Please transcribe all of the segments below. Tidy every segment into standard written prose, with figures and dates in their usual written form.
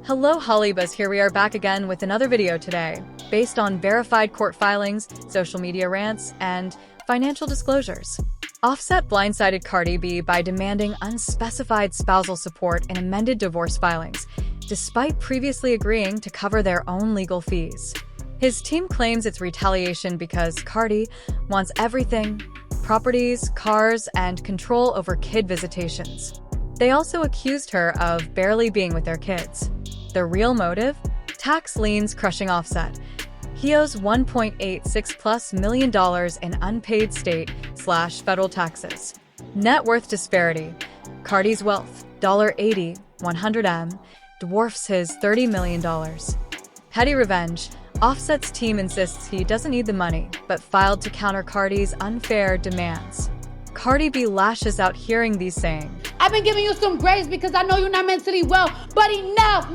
Hello HollyBuzz, here we are back again with another video today, based on verified court filings, social media rants, and financial disclosures. Offset blindsided Cardi B by demanding unspecified spousal support in amended divorce filings, despite previously agreeing to cover their own legal fees. His team claims it's retaliation because Cardi wants everything: properties, cars, and control over kid visitations. They also accused her of barely being with their kids. The real motive? Tax liens crushing Offset. He owes $1.86+ million in unpaid state/federal taxes. Net worth disparity. Cardi's wealth, $80, 100M, dwarfs his $30 million. Petty revenge. Offset's team insists he doesn't need the money, but filed to counter Cardi's unfair demands. Cardi B lashes out hearing these saying, "I've been giving you some grace because I know you're not mentally well, but enough,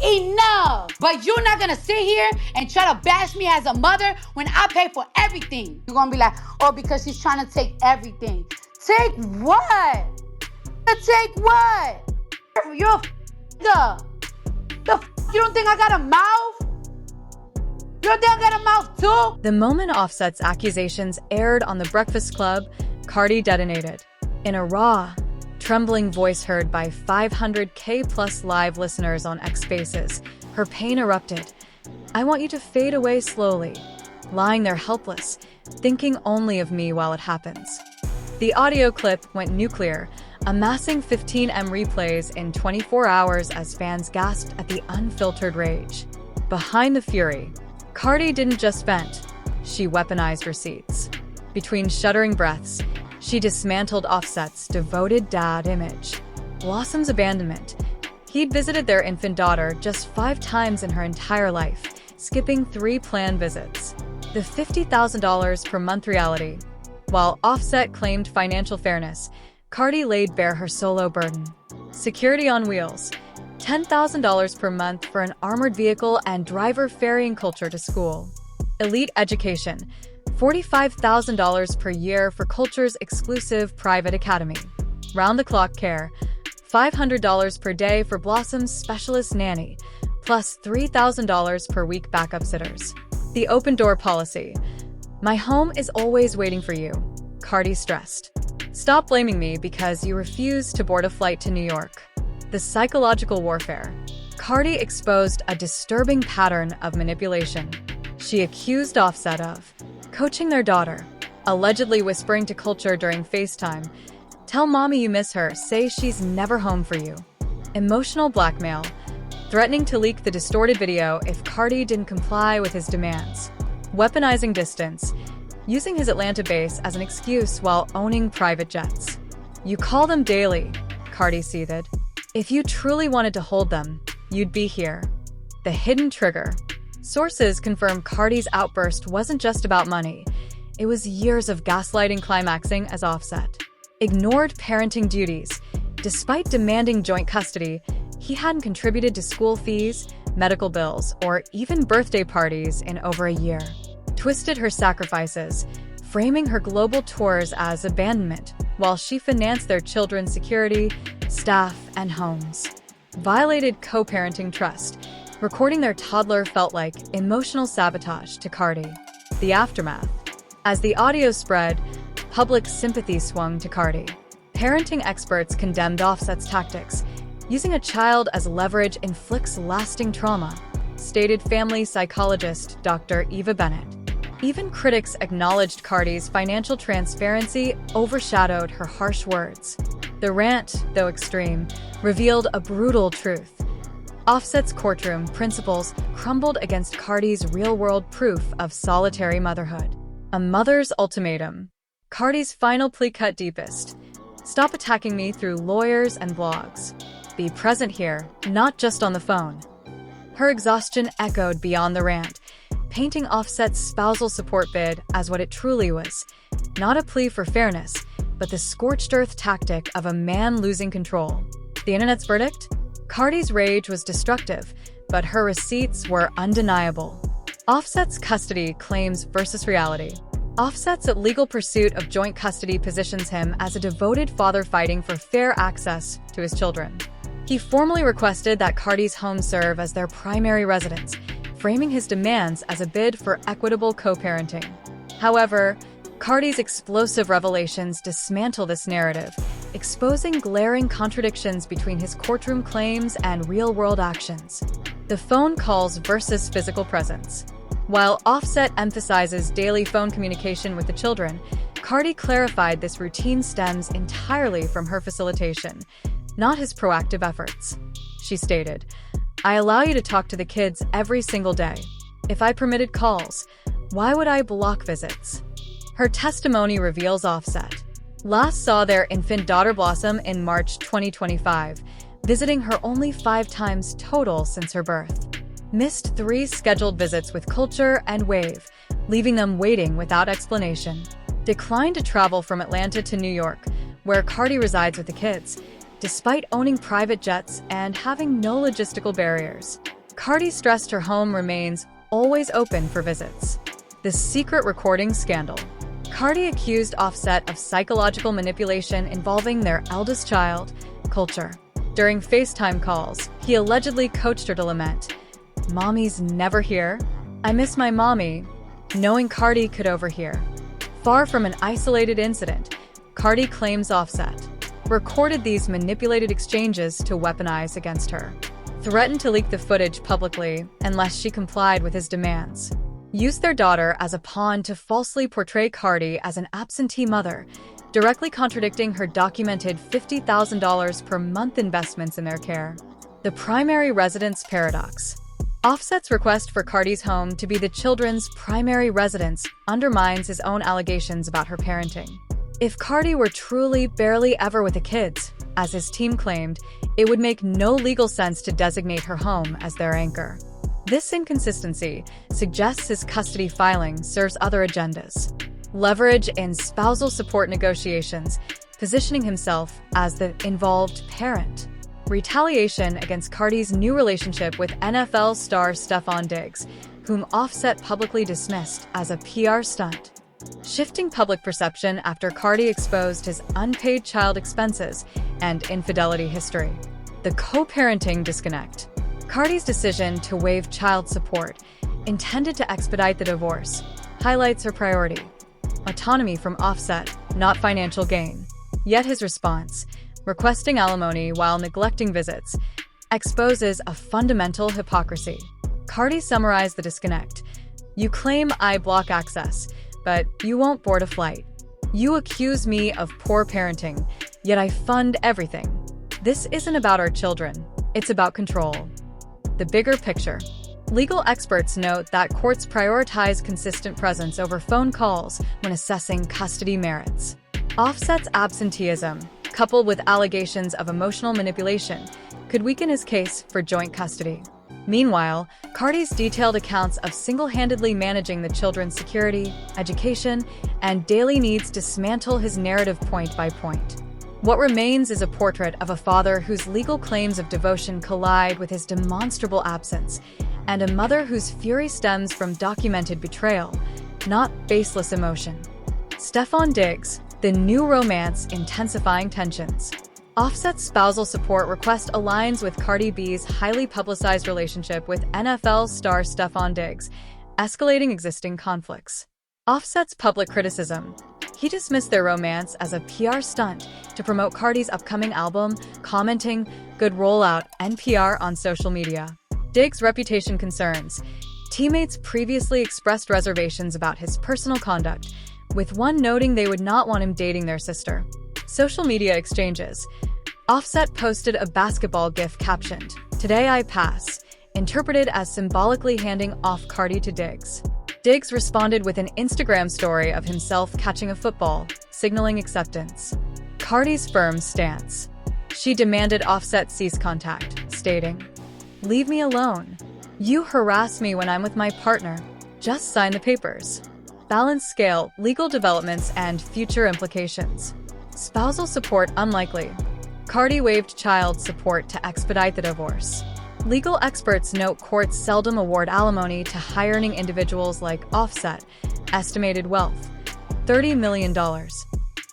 enough. But you're not gonna sit here and try to bash me as a mother when I pay for everything. You're gonna be like, oh, because she's trying to take everything. Take what? Take what? You're a you don't think I got a mouth? You don't think I got a mouth too?" The moment Offset's accusations aired on The Breakfast Club, Cardi detonated. In a raw, trembling voice heard by 500K plus live listeners on X Spaces, her pain erupted. "I want you to fade away slowly," lying there helpless, thinking only of me while it happens. The audio clip went nuclear, amassing 15M replays in 24 hours as fans gasped at the unfiltered rage. Behind the fury, Cardi didn't just vent, she weaponized receipts. Between shuddering breaths, she dismantled Offset's devoted dad image. Blossom's abandonment. He'd visited their infant daughter just 5 times in her entire life, skipping 3 planned visits. The $50,000 per month reality. While Offset claimed financial fairness, Cardi laid bare her solo burden. Security on wheels. $10,000 per month for an armored vehicle and driver ferrying culture to school. Elite education. $45,000 per year for culture's exclusive private academy. Round-the-clock care. $500 per day for Blossom's specialist nanny, plus $3,000 per week backup sitters. The open door policy. "My home is always waiting for you," Cardi stressed. "Stop blaming me because you refuse to board a flight to New York." The psychological warfare. Cardi exposed a disturbing pattern of manipulation. She accused Offset of coaching their daughter, allegedly whispering to Culture during FaceTime, "Tell mommy you miss her, say she's never home for you." Emotional blackmail. Threatening to leak the distorted video if Cardi didn't comply with his demands. Weaponizing distance. Using his Atlanta base as an excuse while owning private jets. "You call them daily," Cardi seethed. "If you truly wanted to hold them, you'd be here." The hidden trigger. Sources confirm Cardi's outburst wasn't just about money. It was years of gaslighting climaxing as Offset. Ignored parenting duties. Despite demanding joint custody, he hadn't contributed to school fees, medical bills, or even birthday parties in over a year. Twisted her sacrifices, framing her global tours as abandonment, while she financed their children's security, staff, and homes. Violated co-parenting trust. Recording their toddler felt like emotional sabotage to Cardi. The aftermath. As the audio spread, public sympathy swung to Cardi. Parenting experts condemned Offset's tactics. "Using a child as leverage inflicts lasting trauma," stated family psychologist Dr. Eva Bennett. Even critics acknowledged Cardi's financial transparency overshadowed her harsh words. The rant, though extreme, revealed a brutal truth. Offset's courtroom principles crumbled against Cardi's real-world proof of solitary motherhood. A mother's ultimatum. Cardi's final plea cut deepest. "Stop attacking me through lawyers and blogs. Be present here, not just on the phone." Her exhaustion echoed beyond the rant, painting Offset's spousal support bid as what it truly was. Not a plea for fairness, but the scorched earth tactic of a man losing control. The internet's verdict? Cardi's rage was destructive, but her receipts were undeniable. Offset's custody claims versus reality. Offset's legal pursuit of joint custody positions him as a devoted father fighting for fair access to his children. He formally requested that Cardi's home serve as their primary residence, framing his demands as a bid for equitable co-parenting. However, Cardi's explosive revelations dismantle this narrative, exposing glaring contradictions between his courtroom claims and real-world actions. The phone calls versus physical presence. While Offset emphasizes daily phone communication with the children, Cardi clarified this routine stems entirely from her facilitation, not his proactive efforts. She stated, "I allow you to talk to the kids every single day. If I permitted calls, why would I block visits?" Her testimony reveals Offset last saw their infant daughter Blossom in March 2025, visiting her only 5 times total since her birth. Missed 3 scheduled visits with Culture and Wave, leaving them waiting without explanation. Declined to travel from Atlanta to New York, where Cardi resides with the kids, despite owning private jets and having no logistical barriers. Cardi stressed her home remains always open for visits. The secret recording scandal. Cardi accused Offset of psychological manipulation involving their eldest child, Culture. During FaceTime calls, he allegedly coached her to lament, "Mommy's never here. I miss my mommy," knowing Cardi could overhear. Far from an isolated incident, Cardi claims Offset recorded these manipulated exchanges to weaponize against her, threatened to leak the footage publicly unless she complied with his demands, used their daughter as a pawn to falsely portray Cardi as an absentee mother, directly contradicting her documented $50,000 per month investments in their care. The primary residence paradox. Offset's request for Cardi's home to be the children's primary residence undermines his own allegations about her parenting. If Cardi were truly barely ever with the kids, as his team claimed, it would make no legal sense to designate her home as their anchor. This inconsistency suggests his custody filing serves other agendas. Leverage in spousal support negotiations, positioning himself as the involved parent. Retaliation against Cardi's new relationship with NFL star Stefon Diggs, whom Offset publicly dismissed as a PR stunt. Shifting public perception after Cardi exposed his unpaid child expenses and infidelity history. The co-parenting disconnect. Cardi's decision to waive child support, intended to expedite the divorce, highlights her priority: autonomy from Offset, not financial gain. Yet his response, requesting alimony while neglecting visits, exposes a fundamental hypocrisy. Cardi summarized the disconnect. "You claim I block access, but you won't board a flight. You accuse me of poor parenting, yet I fund everything. This isn't about our children, it's about control." The bigger picture. Legal experts note that courts prioritize consistent presence over phone calls when assessing custody merits. Offset's absenteeism, coupled with allegations of emotional manipulation, could weaken his case for joint custody. Meanwhile, Cardi's detailed accounts of single-handedly managing the children's security, education, and daily needs dismantle his narrative point by point. What remains is a portrait of a father whose legal claims of devotion collide with his demonstrable absence, and a mother whose fury stems from documented betrayal, not baseless emotion. Stefon Diggs, the new romance intensifying tensions. Offset's spousal support request aligns with Cardi B's highly publicized relationship with NFL star Stefon Diggs, escalating existing conflicts. Offset's public criticism. He dismissed their romance as a PR stunt to promote Cardi's upcoming album, commenting, "Good rollout, NPR" on social media. Diggs' reputation concerns. Teammates previously expressed reservations about his personal conduct, with one noting they would not want him dating their sister. Social media exchanges. Offset posted a basketball gif captioned, "Today I pass," interpreted as symbolically handing off Cardi to Diggs. Diggs responded with an Instagram story of himself catching a football, signaling acceptance. Cardi's firm stance. She demanded Offset cease contact, stating, "Leave me alone. You harass me when I'm with my partner. Just sign the papers." Balance scale, legal developments, and future implications. Spousal support unlikely. Cardi waived child support to expedite the divorce. Legal experts note courts seldom award alimony to high-earning individuals like Offset. Estimated wealth, $30 million.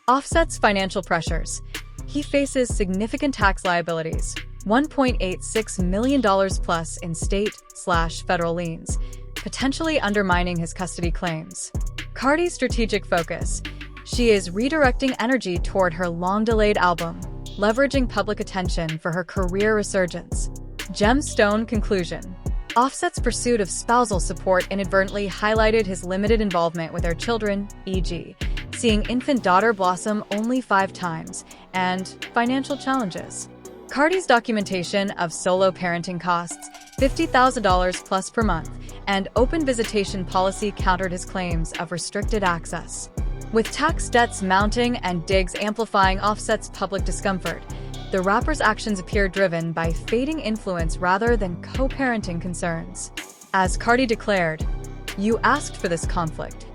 Offset's financial pressures. He faces significant tax liabilities, $1.86 million plus in state/federal liens, potentially undermining his custody claims. Cardi's strategic focus. She is redirecting energy toward her long-delayed album, leveraging public attention for her career resurgence. Gemstone conclusion. Offset's pursuit of spousal support inadvertently highlighted his limited involvement with their children, e.g., seeing infant daughter blossom only 5 times, and financial challenges. Cardi's documentation of solo parenting costs, $50,000 plus per month, and open visitation policy countered his claims of restricted access. With tax debts mounting and digs amplifying Offset's public discomfort, the rapper's actions appear driven by fading influence rather than co-parenting concerns. As Cardi declared, "You asked for this conflict.